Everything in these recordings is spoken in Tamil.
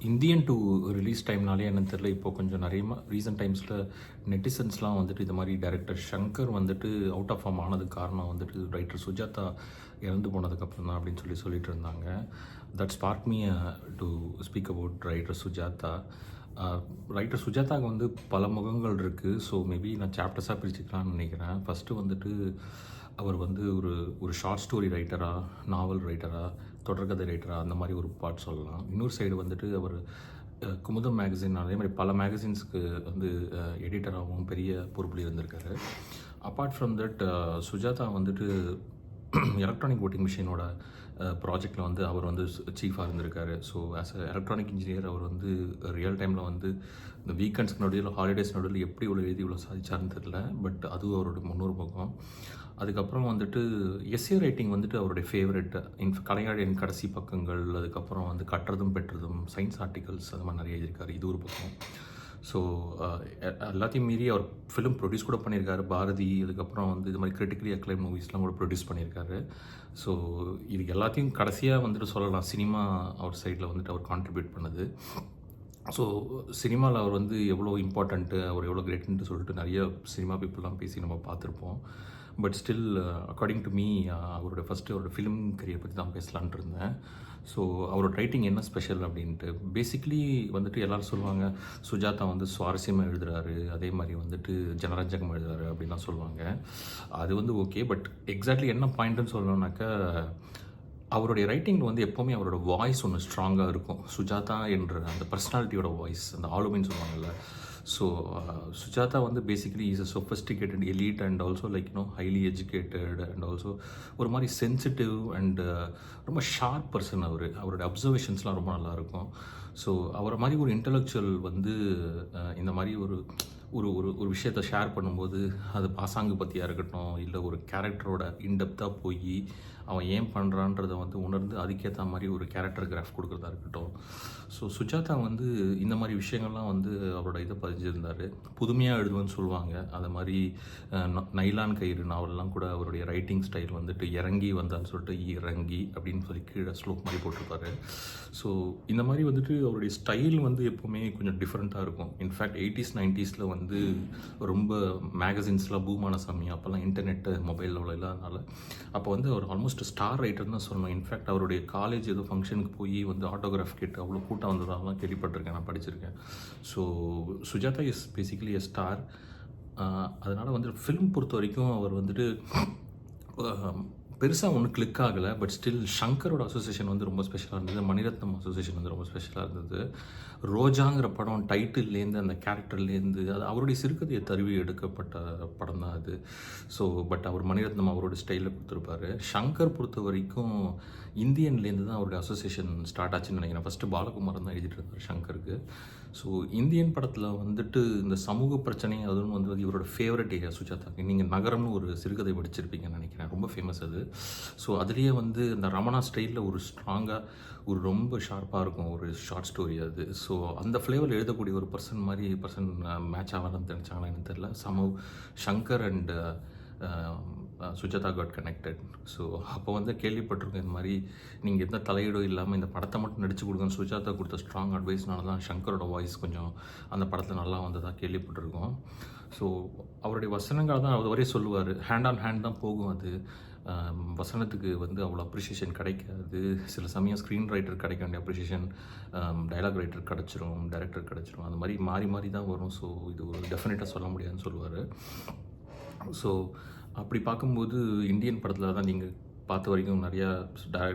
இந்தியன் 2 ரிலீஸ் டைம்னாலே என்னன்னு தெரியல. இப்போ கொஞ்சம் நிறைய ரீசெண்ட் டைம்ஸில் நெட்டிசன்ஸ்லாம் வந்துட்டு இது மாதிரி டைரக்டர் ஷங்கர் வந்துட்டு அவுட் ஆஃப் ஃபார்ம் ஆனதுக்கு காரணம் வந்துட்டு ரைட்டர் சுஜாதா இறந்து போனதுக்கப்புறம் தான் அப்படின்னு சொல்லிட்டு இருந்தாங்க. That spark me to speak about writer Sujatha. Writer சுஜாதாவுக்கு வந்து பல முகங்கள் இருக்குது. ஸோ மேபி நான் சாப்டர்ஸாக பிரிச்சுக்கலாம்னு நினைக்கிறேன். ஃபஸ்ட்டு வந்துட்டு அவர் வந்து ஒரு ஒரு ஷார்ட் ஸ்டோரி ரைட்டராக, நாவல் ரைட்டராக, தொடர்கதை ரைட்டராக அந்த மாதிரி ஒரு பார்ட் சொல்லலாம். இன்னொரு சைடு வந்துட்டு அவர் குமுதம் மேகசின் அதே மாதிரி பல மேகசின்ஸ்க்கு வந்து எடிட்டராகவும் பெரிய பொறுப்பில் இருந்திருக்காரு. அப்பார்ட் ஃப்ரம் தட் சுஜாதா வந்துட்டு எலக்ட்ரானிக் ஓட்டிங் மிஷினோட ப்ராஜெக்டில் வந்து அவர் வந்து சீஃபாக இருந்திருக்காரு. So as a electronic engineer அவர் வந்து ரியல் டைமில் வந்து இந்த வீக்கெண்ட்ஸ்க்கு நடுவில் ஹாலிடேஸ் நடுவில் எப்படி இவ்வளோ எழுதி இவ்வளோ சாதிச்சாருன்னு தெரியல. பட் அதுவும் அவரோட முன்னூறு பக்கம். அதுக்கப்புறம் வந்துட்டு எஸ்ஏ ரைட்டிங் வந்துட்டு அவருடைய ஃபேவரெட். கலைஞரின் கடைசி பக்கங்கள், அதுக்கப்புறம் வந்து கற்றதும் பெற்றதும், சயின்ஸ் ஆர்டிகல்ஸ் அது மாதிரி நிறைய எழுதியிருக்காரு. இது ஒரு பக்கம். ஸோ எல்லாத்தையும் மீறி அவர் ஃபிலிம் ப்ரொடியூஸ் கூட பண்ணியிருக்காரு. பாரதி, அதுக்கப்புறம் வந்து இது மாதிரி கிரிட்டிக்கலி அக்ளைம் மூவிஸ்லாம் கூட ப்ரொடியூஸ் பண்ணியிருக்காரு. ஸோ இது எல்லாத்தையும் கடைசியாக வந்துட்டு சொல்லலாம், சினிமா அவர் சைடில் வந்துட்டு அவர் கான்ட்ரிபியூட் பண்ணது. ஸோ சினிமாவில் அவர் வந்து எவ்வளோ இம்பார்ட்டண்ட்டு, அவர் எவ்வளோ கிரேட்டுன்ட்டு சொல்லிட்டு நிறைய சினிமா பீப்புளெலாம் பேசி நம்ம பார்த்துருப்போம். But still according to me அவரோட ஃபிலிம் கரியர் பற்றி தான் பேசலான்ட்டு இருந்தேன். ஸோ அவரோட ரைட்டிங் என்ன ஸ்பெஷல் அப்படின்ட்டு பேசிக்லி வந்துட்டு எல்லோரும் சொல்லுவாங்க, சுஜாதா வந்து சுவாரஸ்யமாக எழுதுகிறாரு, அதே மாதிரி வந்துட்டு ஜனரஞ்சகம் எழுதுகிறாரு அப்படின்லாம் சொல்லுவாங்க. அது வந்து ஓகே. பட் எக்ஸாக்ட்லி என்ன பாயிண்ட்டுன்னு சொல்லணுன்னாக்கா, அவருடைய ரைட்டிங்கில் வந்து எப்போவுமே அவரோட வாய்ஸ் ஒன்று ஸ்ட்ராங்காக இருக்கும். சுஜாதா என்ற அந்த பர்சனாலிட்டியோட வாய்ஸ், அந்த ஆளுமைன்னு சொல்லுவாங்கள்ல. ஸோ சுஜாதா வந்து basically is a sophisticated elite and also like highly educated and also ஒரு மாதிரி சென்சிட்டிவ் அண்ட் ரொம்ப ஷார்ப் பர்சன். அவருடைய அப்சர்வேஷன்ஸ்லாம் ரொம்ப நல்லாயிருக்கும். ஸோ அவரை மாதிரி ஒரு இன்டலெக்சுவல் வந்து இந்த மாதிரி ஒரு ஒரு ஒரு ஒரு விஷயத்தை ஷேர் பண்ணும்போது, அது பாசாங்கு பற்றியாக இருக்கட்டும், இல்லை ஒரு கேரக்டரோட இன்டெப்த்தாக போய் அவன் ஏன் பண்ணுறான்றதை வந்து உணர்ந்து அதுக்கேற்ற மாதிரி ஒரு கேரக்டர் கிராஃப் கொடுக்குறதா இருக்கட்டும். ஸோ சுஜாதா வந்து இந்த மாதிரி விஷயங்கள்லாம் வந்து அவரோட இதை பதிஞ்சிருந்தார். புதுமையாக எழுதுவேன்னு சொல்லுவாங்க. அது மாதிரி நைலான் கயிறு நாவல்லாம் கூட அவருடைய ரைட்டிங் ஸ்டைல் வந்துட்டு இறங்கி வந்தான்னு சொல்லிட்டு இறங்கி அப்படின்னு சொல்லி கீழே ஸ்லோக் மாதிரி போட்டிருப்பாரு. ஸோ இந்த மாதிரி வந்துட்டு அவருடைய ஸ்டைல் வந்து எப்போவுமே கொஞ்சம் டிஃப்ரெண்ட்டாக இருக்கும். இன்ஃபேக்ட் 80s 90s வந்து ரொம்ப மேகசின்ஸ்லாம் பூமான சமயம். அப்போல்லாம் இன்டர்நெட்டு மொபைல் அவ்வளோ இல்லாதனால அப்போ வந்து அவர் ஆல்மோஸ்ட் ஸ்டார் ரைட்டர் தான் சொல்லணும். இன்ஃபேக்ட் அவருடைய காலேஜ் ஏதோ ஃபங்க்ஷனுக்கு போய் வந்து ஆட்டோகிராஃப் கேட்டு அவ்வளோ கூட்டம் வந்ததாகலாம் கேள்விப்பட்டிருக்கேன், நான் படிச்சிருக்கேன். So Sujatha is basically a star. அதனால் வந்து ஃபிலிம் பொறுத்த வரைக்கும் அவர் வந்துட்டு பெருசாக ஒன்றும் கிளிக் ஆகலை. பட் ஸ்டில் ஷங்கரோட அசோசியேஷன் வந்து ரொம்ப ஸ்பெஷலாக இருந்தது. மணிரத்னம் அசோசியேஷன் வந்து ரொம்ப ஸ்பெஷலாக இருந்தது. ரோஜாங்கிற படம் டைட்டில்லேருந்து அந்த கேரக்டர்லேருந்து அது அவருடைய சிறுகதையை தருவி எடுக்கப்பட்ட படம் தான் அது. ஸோ பட் அவர் மணிரத்னம் அவரோட ஸ்டைலில் கொடுத்துருப்பாரு. ஷங்கர் பொறுத்த வரைக்கும் இந்தியன்லேருந்து தான் அவருடைய அசோசியேஷன் ஸ்டார்ட் ஆச்சுன்னு நினைக்கிறேன். ஃபஸ்ட்டு பாலகுமாரன் தான் எழுதிட்டு இருந்தார் ஷங்கருக்கு. ஸோ இந்தியன் படத்தில் வந்துட்டு இந்த சமூக பிரச்சனை அதுவும் வந்து இவரோட ஃபேவரட் ஏரியா சுஜாதாக்கு. நீங்கள் நகரம்னு ஒரு சிறுகதை படிச்சிருப்பீங்கன்னு நினைக்கிறேன், ரொம்ப ஃபேமஸ் அது. ஸோ அதுலேயே வந்து இந்த ரமணா ஸ்டைலில் ஒரு ஸ்ட்ராங்காக ஒரு ரொம்ப ஷார்ப்பாக இருக்கும் ஒரு ஷார்ட் ஸ்டோரி அது. ஸோ அந்த ஃப்ளேவரில் எழுதக்கூடிய ஒரு பர்சன் மேட்ச் ஆகலாம்னு தெரிஞ்சாங்களா எனக்கு தெரியல. Shankar and Sujatha God connected. So அப்போ வந்து கேள்விப்பட்டிருக்கேன், இந்த மாதிரி நீங்கள் எந்த தலையீடும் இல்லாமல் இந்த படத்தை மட்டும் நடிச்சு கொடுங்கன்னு சுஜாதா கொடுத்த ஸ்ட்ராங் அட்வைஸ்னால தான் ஷங்கரோட வாய்ஸ் கொஞ்சம் அந்த படத்தில் நல்லா வந்ததாக கேள்விப்பட்டிருக்கோம். ஸோ அவருடைய வசனங்கள் தான் அவர் வரையே சொல்லுவார், ஹேண்ட் ஆன் ஹேண்ட் தான் போகும் அது. வசனத்துக்கு வந்து அவ்வளோ அப்ரிஷியேஷன் கிடைக்காது. சில சமயம் ஸ்க்ரீன் ரைட்டர் கிடைக்க வேண்டிய அப்ரிஷியேஷன் டைலாக் ரைட்டர் கிடச்சிரும், டைரக்டர் கிடச்சிரும். அந்த மாதிரி மாறி மாறி தான் வரும். ஸோ இது ஒரு டெஃபினட்டாக சொல்ல முடியாதுன்னு சொல்லுவார். ஸோ அப்படி பார்க்கும்போது இந்தியன் படத்தில் தான் நீங்கள் பார்த்த வரைக்கும் நிறையா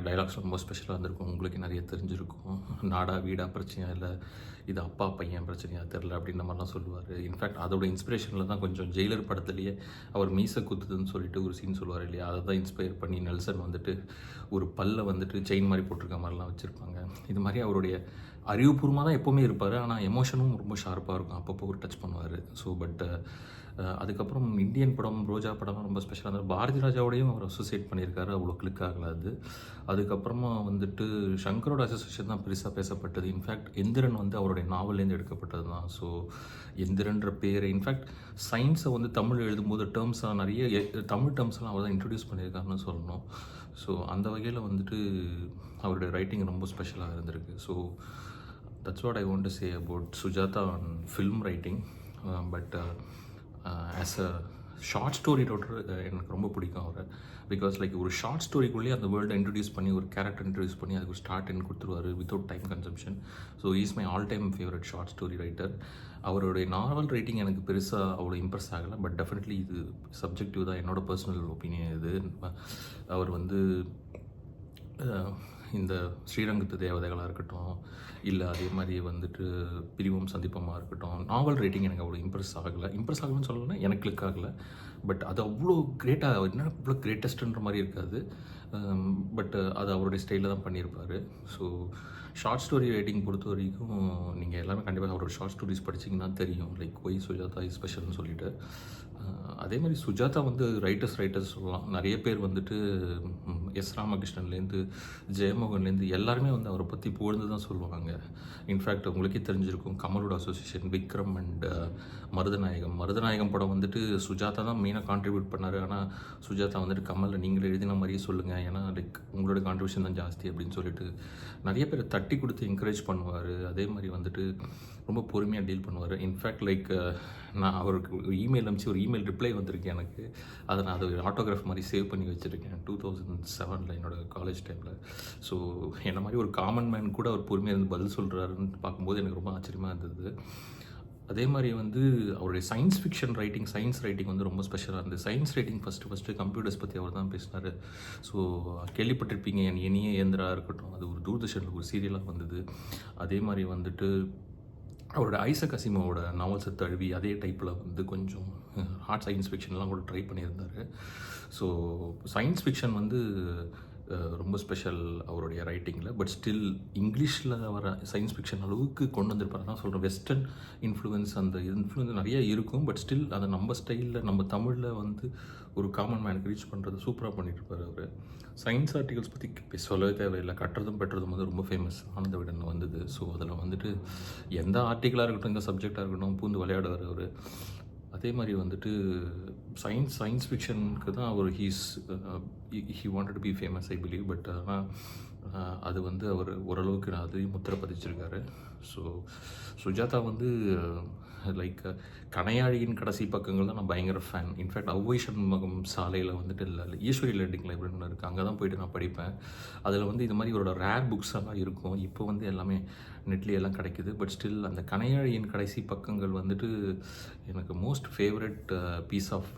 டைலாக்ஸ் ரொம்ப ஸ்பெஷலாக இருந்திருக்கும். உங்களுக்கு நிறைய தெரிஞ்சிருக்கும். நாடா வீடா பிரச்சனையா, இல்லை இது அப்பா பையன் பிரச்சனையாக தெரில அப்படின்ற மாதிரிலாம் சொல்லுவார். இன்ஃபேக்ட் அதோட இன்ஸ்பிரேஷனில் தான் கொஞ்சம் ஜெயிலர் படத்துலேயே அவர் மீசை குத்துதுன்னு சொல்லிட்டு ஒரு சீன் சொல்லுவார் இல்லையா, அதை தான் இன்ஸ்பயர் பண்ணி நெல்சன் வந்துட்டு ஒரு பல்ல வந்துட்டு செயின் மாதிரி போட்டிருக்க மாதிரிலாம் வச்சுருப்பாங்க. இது மாதிரி அவருடைய அறிவுபூர்வமாக தான் எப்போவுமே இருப்பார். ஆனால் எமோஷனும் ரொம்ப ஷார்ப்பாக இருக்கும், அப்பப்போ ஒரு டச் பண்ணுவார். ஸோ பட் அதுக்கப்புறம் இந்தியன் படம், ரோஜா படம்லாம் ரொம்ப ஸ்பெஷலாக இருந்தது. பாரதி ராஜாவோடையும் அவர் அசோசியேட் பண்ணியிருக்காரு, அவ்வளோ கிளிக் ஆகலாது. அதுக்கப்புறமா வந்துட்டு ஷங்கரோட அசோசியேஷன் தான் பெருசாக பேசப்பட்டது. இன்ஃபேக்ட் எந்திரன் வந்து அவருடைய நாவல்லேருந்து எடுக்கப்பட்டது தான். ஸோ எந்திரன்ற பேர் இன்ஃபேக்ட் சயின்ஸை வந்து தமிழ் எழுதும்போது டேர்ம்ஸாக நிறைய தமிழ் டேர்ம்ஸ்லாம் அவர் தான் இன்ட்ரடியூஸ் பண்ணியிருக்காருன்னு சொல்லணும். ஸோ அந்த வகையில் வந்துட்டு அவருடைய ரைட்டிங் ரொம்ப ஸ்பெஷலாக இருந்திருக்கு. So that's what I want to say about Sujata on film writing. But as a short story writer எனக்கு ரொம்ப பிடிக்கும் அவரை. பிகாஸ் லைக் ஒரு ஷார்ட் ஸ்டோரிக்குள்ளேயே அந்த வேர்ல்டை இன்ட்ரடியூஸ் பண்ணி ஒரு கேரக்டர் இன்ட்ரடியூஸ் பண்ணி அதுக்கு ஒரு ஸ்டார்ட் எண்ட் கொடுத்துருவார் without time consumption. So is my all time favourite short story writer. அவருடைய நாவல் ரைட்டிங் எனக்கு பெருசாக அவ்வளோ இம்ப்ரெஸ் ஆகலை. பட் டெஃபினெட்லி இது சப்ஜெக்டிவ் தான், என்னோடய பர்சனல் ஒப்பீனியன் இது. அவர் வந்து இந்த ஸ்ரீரங்கத்து தேவதைகளாக இருக்கட்டும், இல்லை அதே மாதிரி வந்துட்டு பிரிவும் சந்திப்பமாக இருக்கட்டும், நாவல் ரைட்டிங் எனக்கு அவ்வளோ இம்ப்ரெஸ் ஆகலைன்னு சொல்லலைன்னா எனக்கு கிளிக் ஆகலை. பட் அது அவ்வளோ கிரேட்டாக என்ன அவ்வளோ கிரேட்டஸ்ட்டுன்ற மாதிரி இருக்காது. பட் அது அவருடைய ஸ்டைலில் தான் பண்ணியிருப்பார். ஸோ ஷார்ட் ஸ்டோரி ரைட்டிங் பொறுத்த வரைக்கும் நீங்கள் எல்லாமே கண்டிப்பாக அவரோட ஷார்ட் ஸ்டோரிஸ் படிச்சிங்கன்னா தெரியும், லைக் ஒய் சுஜாதா இஸ் ஸ்பெஷல்னு சொல்லிட்டு. அதே மாதிரி சுஜாதா வந்து ரைட்டர்ஸ் சொல்லலாம். நிறைய பேர் வந்துட்டு எஸ் ராமகிருஷ்ணன்லேருந்து ஜெயமோகன்லேருந்து எல்லாருமே வந்து அவரை பற்றி புகழ்ந்து தான் சொல்லுவாங்க. இன்ஃபேக்ட் உங்களுக்கே தெரிஞ்சிருக்கும், கமலோட அசோசியேஷன், விக்ரம் அண்ட் மருதநாயகம் படம் வந்துட்டு சுஜாதா தான் மெயினாக கான்ட்ரிபியூட் பண்ணார். ஆனால் சுஜாதா வந்துட்டு கமலில் நீங்கள் எழுதின மாதிரியே சொல்லுங்கள், ஏன்னா லைக் உங்களோட கான்ட்ரிபியூஷன் தான் ஜாஸ்தி அப்படின்னு சொல்லிட்டு நிறைய பேர் தட்டி கொடுத்து என்கரேஜ் பண்ணுவார். அதே மாதிரி வந்துட்டு ரொம்ப பொறுமையாக டீல் பண்ணுவார். இன்ஃபேக்ட் லைக் நான் அவருக்கு ஒரு இமெயில் அனுப்பிச்சு ஒரு இமெயில் ரிப்ளை வந்திருக்கேன் எனக்கு. அதை நான் அதை ஆட்டோகிராஃப் மாதிரி சேவ் பண்ணி வச்சுருக்கேன் 2007 என்னோடய காலேஜ் டைமில். ஸோ என்ன மாதிரி ஒரு காமன் மேன் கூட அவர் பொறுமையாக இருந்து பதில் சொல்கிறாருன்னு பார்க்கும்போது எனக்கு ரொம்ப ஆச்சரியமாக இருந்தது. அதே மாதிரி வந்து அவருடைய சயின்ஸ் ரைட்டிங் வந்து ரொம்ப ஸ்பெஷலாக இருந்தது. சயின்ஸ் ரைட்டிங் ஃபஸ்ட்டு கம்ப்யூட்டர்ஸ் பற்றி அவர் தான் பேசினார். ஸோ கேள்விப்பட்டிருப்பீங்க, என் இனிய இயந்திரா இருக்கட்டும், அது ஒரு தூர்தர்ஷனில் ஒரு சீரியலாக வந்தது. அதே மாதிரி வந்துட்டு அவரோட ஐசக் அசிமோவோட நாவல்ஸை தழுவி அதே டைப்பில் வந்து கொஞ்சம் ஹார்ட் சயின்ஸ் ஃபிக்ஷன்லாம் கூட ட்ரை பண்ணியிருந்தார். ஸோ சயின்ஸ் ஃபிக்ஷன் வந்து ரொம்ப ஸ்பெஷல் அவருடைய ரைட்டிங்கில். பட் ஸ்டில் இங்கிலீஷில் வர சயின்ஸ் ஃபிக்ஷன் அளவுக்கு கொண்டு வந்திருப்பார் தான் சொல்கிறேன். வெஸ்டர்ன் அந்த இன்ஃப்ளூயன்ஸ் நிறைய இருக்கும். பட் ஸ்டில் அதை நம்ம ஸ்டைலில் நம்ம தமிழில் வந்து ஒரு காமன் மேனுக்கு ரீச் பண்ணுறது சூப்பராக பண்ணிட்டுருப்பார் அவர். சயின்ஸ் ஆர்டிகல்ஸ் பற்றி சொல்லவே தேவையில்லை. கட்டுறதும் பெற்றதும் வந்து ரொம்ப ஃபேமஸ் ஆனந்த விடன் வந்தது. ஸோ அதில் வந்துட்டு எந்த ஆர்டிக்கலாக இருக்கட்டும், எந்த சப்ஜெக்டாக இருக்கட்டும் பூந்து விளையாடுவார் அவர். அதே மாதிரி வந்துட்டு சயின்ஸ் ஃபிக்ஷனுக்கு தான் அவர் he wanted to be famous I believe. But ஆனால் அது வந்து அவர் ஓரளவுக்கு அதையும் முத்திரை பதிச்சிருக்காரு. ஸோ சுஜாதா வந்து லைக் கணையாழியின் கடைசி பக்கங்கள் தான் நான் பயங்கர ஃபேன். இன்ஃபேக்ட் ஔவை சண்முகம் சாலையில் வந்துட்டு இல்லை ஈஸ்வரி லேர்னிங் லைப்ரரி ஒன்று இருக்குது, அங்கே தான் போய்ட்டு நான் படிப்பேன். அதில் வந்து இது மாதிரி இவரோட ரேர் புக்ஸ் எல்லாம் இருக்கும். இப்போ வந்து எல்லாமே நெட்லேயே எல்லாம் கிடைக்குது. பட் ஸ்டில் அந்த கணையாழியின் கடைசி பக்கங்கள் வந்துட்டு எனக்கு most favourite piece of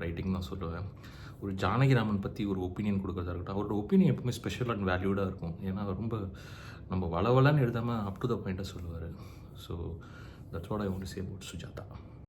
writing தான் சொல்லுவேன். ஒரு ஜானகிராமன் பற்றி ஒரு ஒப்பீனியன் கொடுக்குறதா இருக்கட்டும், அவரோட ஒப்பீனியன் எப்பவுமே ஸ்பெஷல் அண்ட் வேல்யூடாக இருக்கும். ஏன்னா ரொம்ப நம்ம வளவலன்னு எழுதாமல் அப் டு த பாயிண்ட்டாக சொல்லுவார். So that's what I want to say about Sujatha.